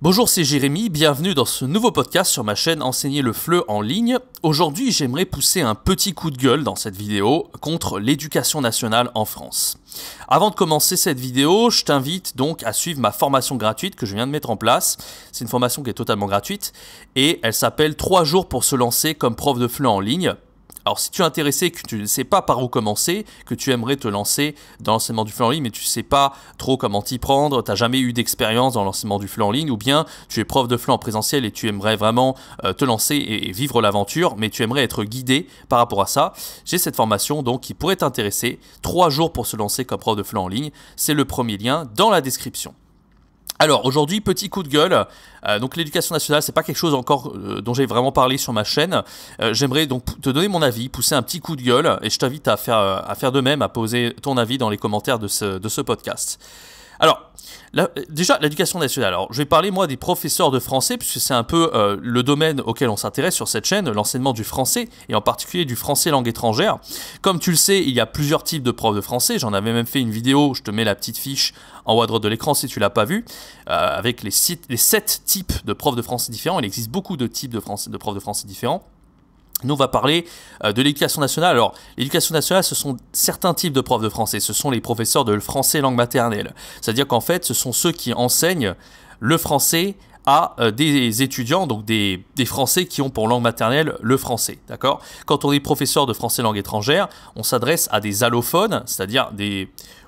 Bonjour, c'est Jérémy, bienvenue dans ce nouveau podcast sur ma chaîne Enseigner le FLE en ligne. Aujourd'hui, j'aimerais pousser un petit coup de gueule dans cette vidéo contre l'éducation nationale en France. Avant de commencer cette vidéo, je t'invite donc à suivre ma formation gratuite que je viens de mettre en place. C'est une formation qui est totalement gratuite et elle s'appelle 3 jours pour se lancer comme prof de FLE en ligne. Alors si tu es intéressé, que tu ne sais pas par où commencer, que tu aimerais te lancer dans l'enseignement du FLE en ligne, mais tu ne sais pas trop comment t'y prendre, tu n'as jamais eu d'expérience dans l'enseignement du FLE en ligne, ou bien tu es prof de FLE en présentiel et tu aimerais vraiment te lancer et vivre l'aventure, mais tu aimerais être guidé par rapport à ça, j'ai cette formation donc qui pourrait t'intéresser, 3 jours pour se lancer comme prof de FLE en ligne, c'est le premier lien dans la description. Alors aujourd'hui, petit coup de gueule, donc l'éducation nationale, c'est pas quelque chose encore dont j'ai vraiment parlé sur ma chaîne. J'aimerais donc te donner mon avis, pousser un petit coup de gueule et je t'invite à faire de même, à poser ton avis dans les commentaires de ce podcast. Alors, déjà, l'éducation nationale. Alors, je vais parler, moi, des professeurs de français, puisque c'est un peu le domaine auquel on s'intéresse sur cette chaîne, l'enseignement du français, et en particulier du français langue étrangère. Comme tu le sais, il y a plusieurs types de profs de français. J'en avais même fait une vidéo, je te mets la petite fiche en haut à droite de l'écran si tu ne l'as pas vue, avec les 7 types de profs de français différents. Il existe beaucoup de types de profs de français différents. Nous, on va parler de l'éducation nationale. Alors, l'éducation nationale, ce sont certains types de profs de français. Ce sont les professeurs de français langue maternelle. C'est-à-dire qu'en fait, ce sont ceux qui enseignent le français à des étudiants, donc des Français qui ont pour langue maternelle le français, d'accord? Quand on est professeur de français langue étrangère, on s'adresse à des allophones, c'est-à-dire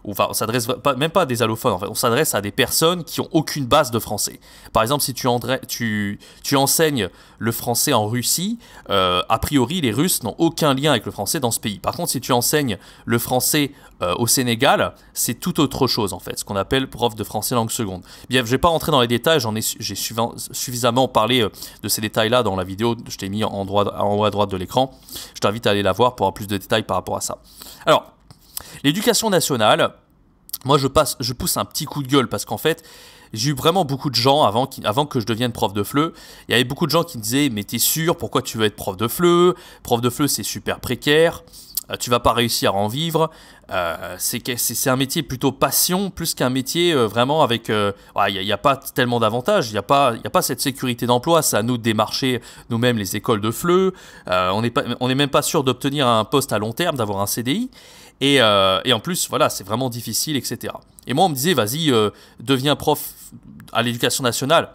enfin, on s'adresse même pas à des allophones, en fait, on s'adresse à des personnes qui ont aucune base de français. Par exemple, si tu enseignes le français en Russie, a priori, les Russes n'ont aucun lien avec le français dans ce pays. Par contre, si tu enseignes le français au Sénégal, c'est tout autre chose en fait, ce qu'on appelle prof de français langue seconde. Bien, je ne vais pas rentrer dans les détails, j'ai suffisamment parlé de ces détails-là dans la vidéo, je t'ai mis en haut à droite de l'écran. Je t'invite à aller la voir pour avoir plus de détails par rapport à ça. Alors, l'éducation nationale, moi je pousse un petit coup de gueule parce qu'en fait, j'ai eu vraiment beaucoup de gens avant que je devienne prof de FLE. Il y avait beaucoup de gens qui me disaient « Mais t'es sûr, pourquoi tu veux être prof de FLE? Prof de FLE, c'est super précaire. Tu vas pas réussir à en vivre. C'est un métier plutôt passion, plus qu'un métier vraiment avec... Il n'y a pas tellement d'avantages, il n'y a pas cette sécurité d'emploi. C'est à nous de démarcher nous-mêmes les écoles de FLE. On n'est même pas sûr d'obtenir un poste à long terme, d'avoir un CDI. Et en plus, voilà, c'est vraiment difficile, etc. Et moi, on me disait, vas-y, deviens prof à l'éducation nationale.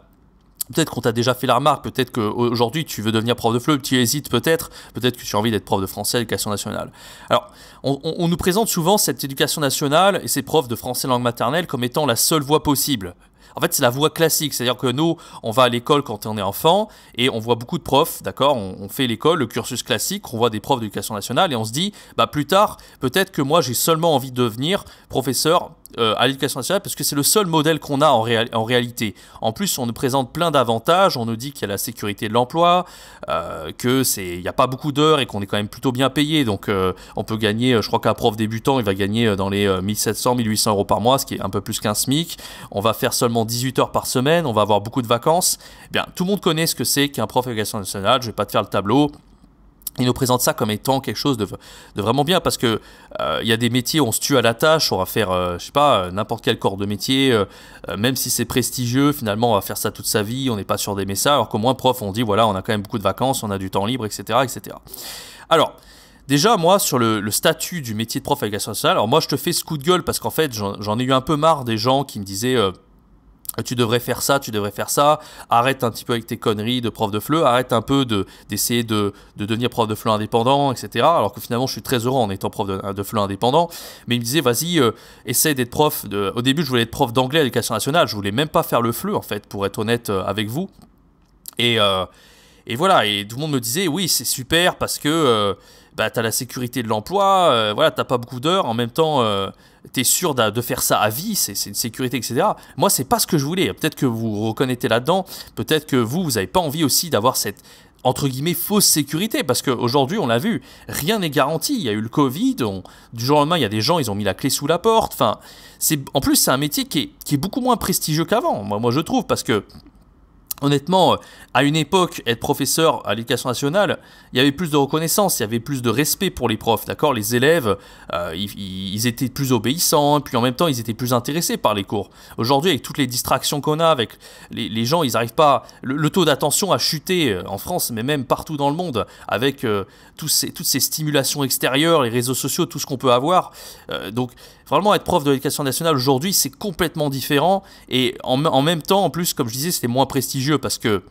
Peut-être qu'on t'a déjà fait la remarque, peut-être qu'aujourd'hui tu veux devenir prof de FLE, tu hésites peut-être que tu as envie d'être prof de français à l'éducation nationale. Alors, on nous présente souvent cette éducation nationale et ces profs de français langue maternelle comme étant la seule voie possible. En fait, c'est la voie classique, c'est-à-dire que nous, on va à l'école quand on est enfant et on voit beaucoup de profs, d'accord? On fait l'école, le cursus classique, on voit des profs d'éducation nationale et on se dit, bah plus tard, peut-être que moi j'ai seulement envie de devenir professeur à l'éducation nationale parce que c'est le seul modèle qu'on a en réalité. En plus, on nous présente plein d'avantages, on nous dit qu'il y a la sécurité de l'emploi, il n'y a pas beaucoup d'heures et qu'on est quand même plutôt bien payé. Donc on peut gagner, je crois qu'un prof débutant, il va gagner dans les 1700, 1800 euros par mois, ce qui est un peu plus qu'un SMIC. On va faire seulement 18 heures par semaine, on va avoir beaucoup de vacances. Eh bien, tout le monde connaît ce que c'est qu'un prof d'éducation nationale, je ne vais pas te faire le tableau. Il nous présente ça comme étant quelque chose de vraiment bien parce que y a des métiers où on se tue à la tâche, on va faire, je sais pas, n'importe quel corps de métier, même si c'est prestigieux, finalement on va faire ça toute sa vie, on n'est pas sûr d'aimer ça, alors qu'au moins prof on dit voilà, on a quand même beaucoup de vacances, on a du temps libre, etc. etc. Alors, déjà, moi, sur le statut du métier de prof à l'éducation nationale, alors moi je te fais ce coup de gueule parce qu'en fait j'en ai eu un peu marre des gens qui me disaient tu devrais faire ça, arrête un petit peu avec tes conneries de prof de FLE, arrête un peu d'essayer de devenir prof de FLE indépendant, etc. Alors que finalement, je suis très heureux en étant prof de FLE indépendant. Mais il me disait, vas-y, essaye d'être prof. Au début, je voulais être prof d'anglais à l'éducation nationale. Je voulais même pas faire le FLE, en fait, pour être honnête avec vous. Et voilà, et tout le monde me disait, oui, c'est super parce que tu as la sécurité de l'emploi, voilà, tu n'as pas beaucoup d'heures, en même temps, tu es sûr de faire ça à vie, c'est une sécurité, etc. Moi, c'est pas ce que je voulais. Peut-être que vous vous reconnaissez là-dedans, peut-être que vous n'avez pas envie aussi d'avoir cette, entre guillemets, fausse sécurité, parce qu'aujourd'hui, on l'a vu, rien n'est garanti. Il y a eu le Covid, du jour au lendemain, il y a des gens, ils ont mis la clé sous la porte. Enfin, en plus, c'est un métier qui est beaucoup moins prestigieux qu'avant, moi je trouve, parce que Honnêtement, à une époque, être professeur à l'éducation nationale, il y avait plus de reconnaissance, il y avait plus de respect pour les profs, d'accord? Les élèves, ils étaient plus obéissants, puis en même temps, ils étaient plus intéressés par les cours. Aujourd'hui, avec toutes les distractions qu'on a, avec les gens, ils n'arrivent pas... Le taux d'attention a chuté en France, mais même partout dans le monde, avec toutes ces stimulations extérieures, les réseaux sociaux, tout ce qu'on peut avoir. Donc, vraiment, être prof de l'éducation nationale aujourd'hui, c'est complètement différent. Et en même temps, en plus, comme je disais, c'était moins prestigieux parce que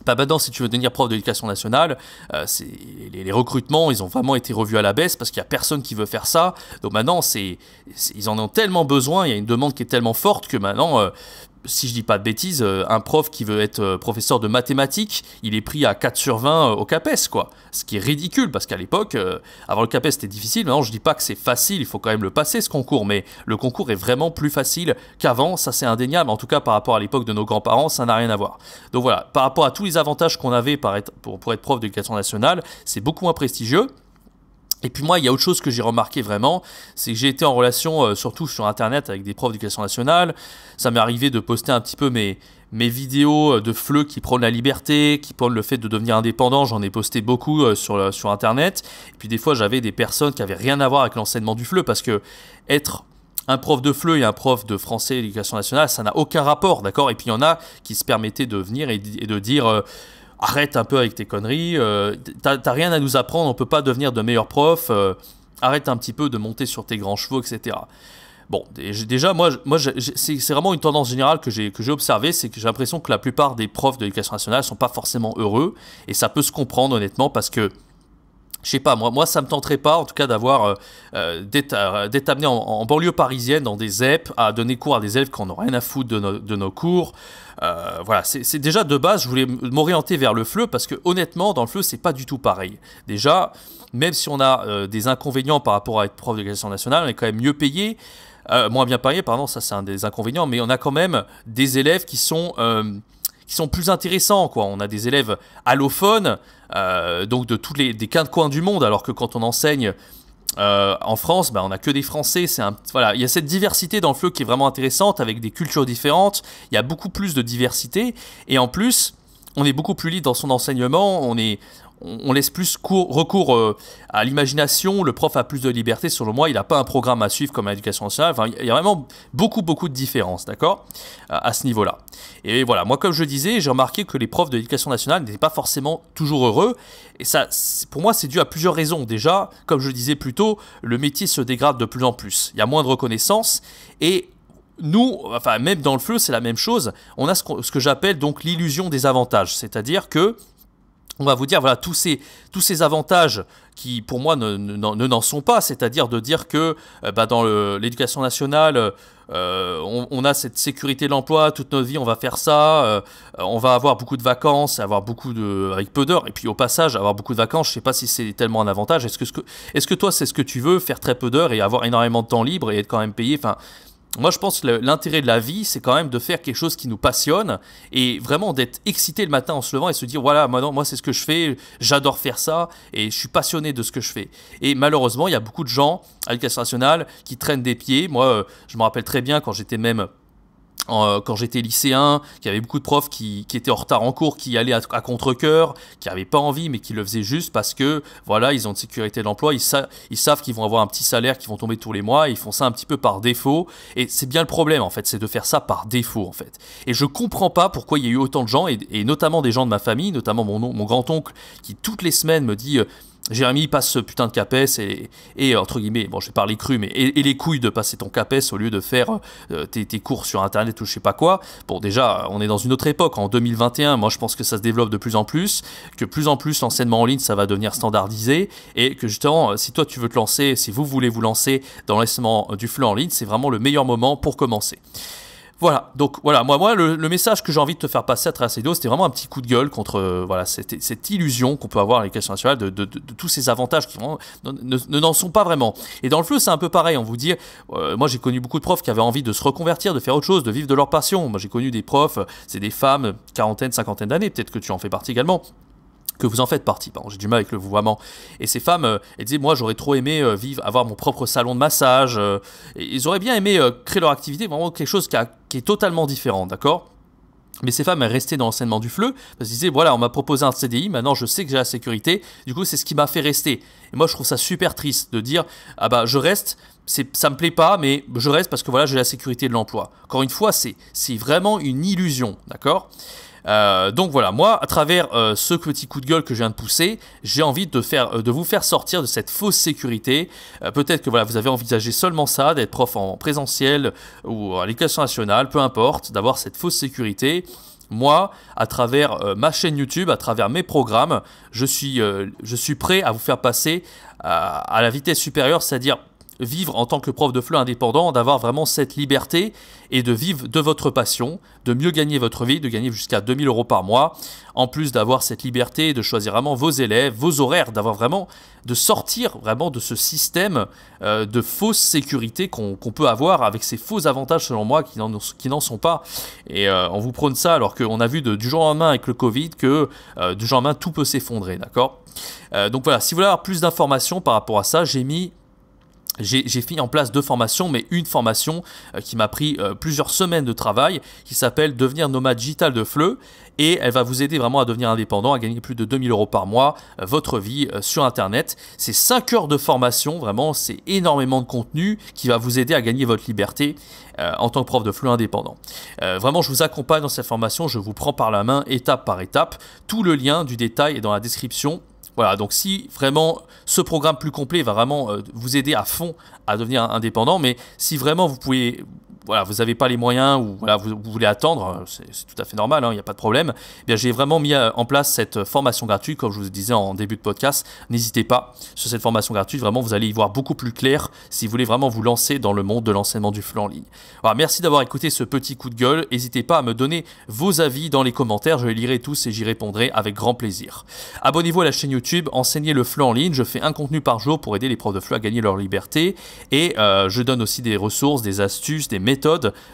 maintenant, si tu veux devenir prof de l'éducation nationale, les recrutements, ils ont vraiment été revus à la baisse parce qu'il n'y a personne qui veut faire ça. Donc maintenant, ils en ont tellement besoin, il y a une demande qui est tellement forte que maintenant, si je dis pas de bêtises, un prof qui veut être professeur de mathématiques, il est pris à 4 sur 20 au CAPES, quoi. Ce qui est ridicule, parce qu'à l'époque, avant le CAPES, c'était difficile. Maintenant, je dis pas que c'est facile, il faut quand même le passer, ce concours, mais le concours est vraiment plus facile qu'avant, ça c'est indéniable. En tout cas, par rapport à l'époque de nos grands-parents, ça n'a rien à voir. Donc voilà, par rapport à tous les avantages qu'on avait pour être prof d'éducation nationale, c'est beaucoup moins prestigieux. Et puis moi, il y a autre chose que j'ai remarqué vraiment, c'est que j'ai été en relation, surtout sur Internet, avec des profs d'éducation nationale. Ça m'est arrivé de poster un petit peu mes vidéos de FLE qui prônent la liberté, qui prônent le fait de devenir indépendant. J'en ai posté beaucoup sur Internet. Et puis des fois, j'avais des personnes qui n'avaient rien à voir avec l'enseignement du FLE, parce que être un prof de FLE et un prof de français et d'éducation nationale, ça n'a aucun rapport, d'accord? Et puis il y en a qui se permettaient de venir et de dire... arrête un peu avec tes conneries, t'as rien à nous apprendre, on peut pas devenir de meilleurs profs, arrête un petit peu de monter sur tes grands chevaux, etc. Bon, déjà, moi c'est vraiment une tendance générale que j'ai observée, c'est que j'ai l'impression que la plupart des profs de l'éducation nationale sont pas forcément heureux, et ça peut se comprendre honnêtement, parce que je sais pas, moi ça me tenterait pas en tout cas d'être amené en banlieue parisienne dans des ZEP à donner cours à des élèves qui n'en ont rien à foutre de nos cours. Voilà, c'est déjà de base, je voulais m'orienter vers le FLE parce que honnêtement dans le FLE c'est pas du tout pareil. Déjà, même si on a des inconvénients par rapport à être prof de l'éducation nationale, on est quand même mieux payé. Moins bien payé, pardon, ça c'est un des inconvénients, mais on a quand même des élèves qui sont plus intéressants, quoi. On a des élèves allophones, donc de des quatre coins du monde, alors que quand on enseigne en France, on n'a que des Français. Voilà, il y a cette diversité dans le FLE qui est vraiment intéressante, avec des cultures différentes. Il y a beaucoup plus de diversité, et en plus, on est beaucoup plus libre dans son enseignement. On laisse plus recours à l'imagination, le prof a plus de liberté, selon moi, il n'a pas un programme à suivre comme l'éducation nationale, enfin, il y a vraiment beaucoup de différences, d'accord, à ce niveau-là. Et voilà, moi comme je disais, j'ai remarqué que les profs de l'éducation nationale n'étaient pas forcément toujours heureux, et ça, pour moi, c'est dû à plusieurs raisons. Déjà, comme je disais plus tôt, le métier se dégrade de plus en plus, il y a moins de reconnaissance, et nous, enfin même dans le FLE, c'est la même chose, on a ce que j'appelle donc l'illusion des avantages, c'est-à-dire que on va vous dire, voilà, tous ces avantages qui, pour moi, n'en sont pas, c'est-à-dire de dire que dans l'éducation nationale, on a cette sécurité de l'emploi, toute notre vie, on va faire ça, on va avoir beaucoup de vacances, avec peu d'heures, et puis au passage, avoir beaucoup de vacances, je ne sais pas si c'est tellement un avantage. Est-ce que toi, c'est ce que tu veux, faire très peu d'heures et avoir énormément de temps libre et être quand même payé? Enfin, moi, je pense que l'intérêt de la vie, c'est quand même de faire quelque chose qui nous passionne et vraiment d'être excité le matin en se levant et se dire, voilà, moi c'est ce que je fais, j'adore faire ça et je suis passionné de ce que je fais. Et malheureusement, il y a beaucoup de gens à l'éducation nationale qui traînent des pieds. Moi, je me rappelle très bien quand j'étais lycéen, qu'il y avait beaucoup de profs qui étaient en retard en cours, qui allaient à contre-cœur, qui n'avaient pas envie, mais qui le faisaient juste parce que, voilà, ils ont une sécurité de l'emploi, ils savent qu'ils vont avoir un petit salaire qui vont tomber tous les mois, et ils font ça un petit peu par défaut, et c'est bien le problème, en fait, c'est de faire ça par défaut, en fait. Et je comprends pas pourquoi il y a eu autant de gens, et notamment des gens de ma famille, notamment mon grand-oncle, qui toutes les semaines me dit... Jérémy, passe ce putain de CAPES et entre guillemets, bon, je vais parler cru, mais et les couilles de passer ton CAPES au lieu de faire tes cours sur Internet ou je sais pas quoi. Bon, déjà, on est dans une autre époque. En 2021, moi, je pense que ça se développe de plus en plus, que plus en plus l'enseignement en ligne, ça va devenir standardisé et que justement, si toi, tu veux te lancer, si vous voulez vous lancer dans l'enseignement du FLE en ligne, c'est vraiment le meilleur moment pour commencer. Voilà, donc voilà, moi le message que j'ai envie de te faire passer à travers cette vidéo, c'était vraiment un petit coup de gueule contre voilà, cette illusion qu'on peut avoir à l'éducation nationale de tous ces avantages qui n'en sont pas vraiment. Et dans le FLE, c'est un peu pareil, on vous dit, moi j'ai connu beaucoup de profs qui avaient envie de se reconvertir, de faire autre chose, de vivre de leur passion. Moi j'ai connu des profs, c'est des femmes, quarantaine, cinquantaine d'années, peut-être que tu en fais partie également, que vous en faites partie, pardon, j'ai du mal avec le vouvoiement. Et ces femmes, elles disaient, moi j'aurais trop aimé avoir mon propre salon de massage, et ils auraient bien aimé créer leur activité, vraiment quelque chose qui est totalement différent, d'accord ? Mais ces femmes, elles restaient dans l'enseignement du FLE, parce qu'ils disaient, voilà, on m'a proposé un CDI, maintenant je sais que j'ai la sécurité, du coup c'est ce qui m'a fait rester. Et moi je trouve ça super triste de dire, ah bah je reste, ça me plaît pas, mais je reste parce que voilà, j'ai la sécurité de l'emploi. Encore une fois, c'est vraiment une illusion, d'accord ? Donc voilà, moi, à travers ce petit coup de gueule que je viens de pousser, j'ai envie de vous faire sortir de cette fausse sécurité. Peut-être que voilà, vous avez envisagé seulement ça, d'être prof en présentiel ou à l'éducation nationale, peu importe, d'avoir cette fausse sécurité. Moi, à travers ma chaîne YouTube, à travers mes programmes, je suis prêt à vous faire passer à la vitesse supérieure, c'est-à-dire vivre en tant que prof de FLE indépendant, d'avoir vraiment cette liberté et de vivre de votre passion, de mieux gagner votre vie, de gagner jusqu'à 2 000 € par mois, en plus d'avoir cette liberté de choisir vraiment vos élèves, vos horaires, de sortir vraiment de ce système de fausse sécurité qu'on peut avoir avec ces faux avantages selon moi qui n'en sont pas. Et on vous prône ça alors qu'on a vu du jour au lendemain avec le Covid que du jour au lendemain tout peut s'effondrer, d'accord ? Donc voilà, si vous voulez avoir plus d'informations par rapport à ça, j'ai mis en place 2 formations, mais une formation qui m'a pris plusieurs semaines de travail, qui s'appelle Devenir nomade digital de FLE, et elle va vous aider vraiment à devenir indépendant, à gagner plus de 2 000 € par mois, votre vie sur Internet. C'est 5 heures de formation, vraiment, c'est énormément de contenu qui va vous aider à gagner votre liberté en tant que prof de FLE indépendant. Vraiment, je vous accompagne dans cette formation, je vous prends par la main étape par étape. Tout le lien du détail est dans la description. Voilà, donc si vraiment ce programme plus complet va vraiment vous aider à fond à devenir indépendant, mais si vraiment vous n'avez pas les moyens ou voilà, vous voulez attendre, c'est tout à fait normal, il n'y a pas de problème. Eh bien, j'ai vraiment mis en place cette formation gratuite, comme je vous disais en début de podcast. N'hésitez pas sur cette formation gratuite, vraiment vous allez y voir beaucoup plus clair si vous voulez vraiment vous lancer dans le monde de l'enseignement du FLE en ligne. Voilà, merci d'avoir écouté ce petit coup de gueule. N'hésitez pas à me donner vos avis dans les commentaires, je les lirai tous et j'y répondrai avec grand plaisir. Abonnez-vous à la chaîne YouTube Enseigner le FLE en ligne, je fais un contenu par jour pour aider les profs de FLE à gagner leur liberté et je donne aussi des ressources, des astuces, des méthodes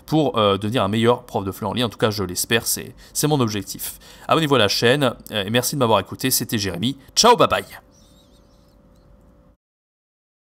pour devenir un meilleur prof de FLE en ligne. En tout cas, je l'espère, c'est mon objectif. Abonnez-vous à la chaîne et merci de m'avoir écouté. C'était Jérémy. Ciao, bye bye.